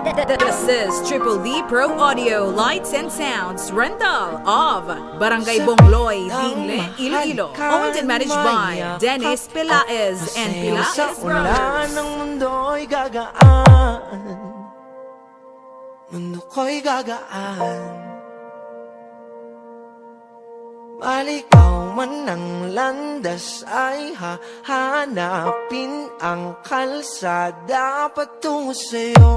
This is Triple D Pro Audio Lights and Sounds rental of Barangay Bongloy, Dingle, Iloilo. Owned and managed by Dennis Pelaez and Pelaez Brothers. Ng mundo'y gagaan, mundo ko'y gagaan. Malikaw man ang landas ay hahanapin ang kalsada patungo sa'yo.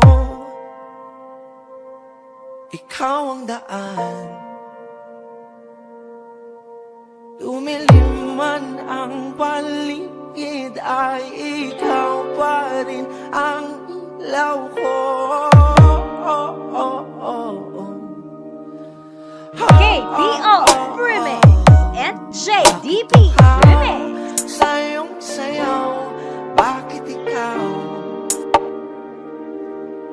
Ikaw ang daan. Lumilim man ang paligid ay ikaw pa rin ang ilaw ko. KPO Remix and JDP Remix. Sayong sayaw, bakit ikaw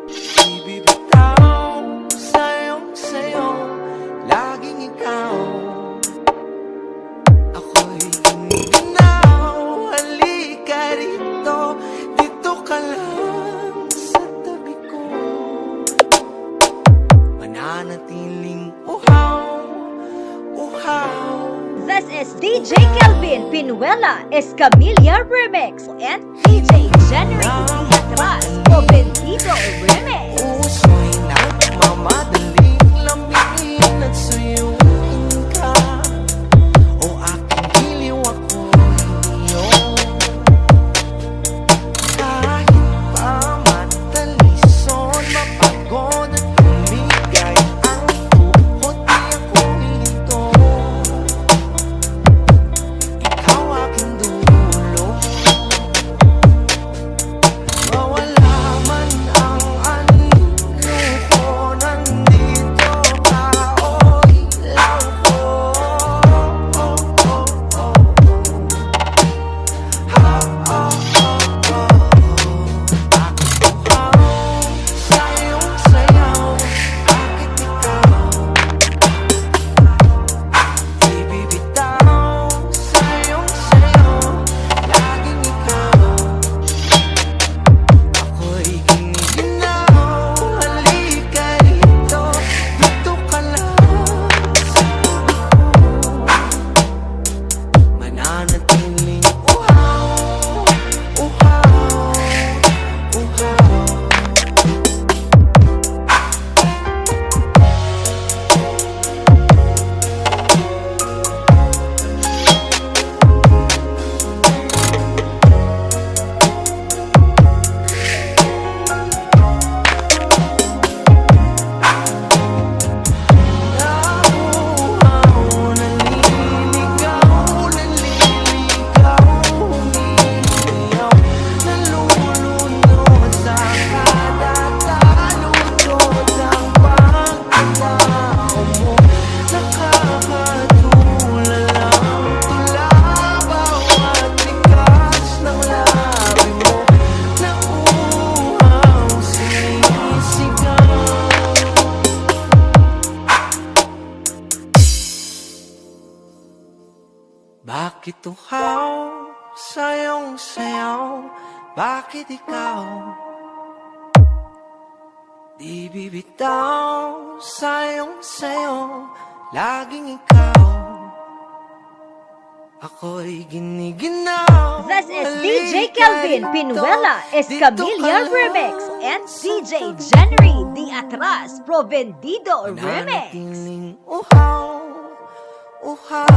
di bibitaw? Sayong sayaw, laging ikaw. Ako'y giniginaw, halika rito, dito ka lang sa tabi ko. Mananatiling uhaw. This is DJ Kelvin Pinuela Escamilla Remix and DJ January Atras Provendido Remix. Puso'y nagmamadaling lambingin at suyuin ka. O aking giliw ako'y iyon. Kahit pa matalison, mapagod at tumigay ang tuhod, di ako hihinto. Ikaw aking dulo. Mawala man ang anino ko, nandito ka, o ilaw ko. Sayong sayaw, bakit ikaw di bibitaw? Sayong sayaw, laging ikaw. Ako'y giniginaw, halika rito, dito ka lang sa tabi ko. Mananatiling uhaw, uhaw, uhaw. Bakit uhaw, sayong sayaw, bakit ikaw di bibitaw? Sayong sayaw, laging ikaw. Ako'y giniginaw. This is DJ Kelvin Pinuela Escamilla Remix and DJ January Atras Provendido Remix. Mananatiling uhaw, uhaw.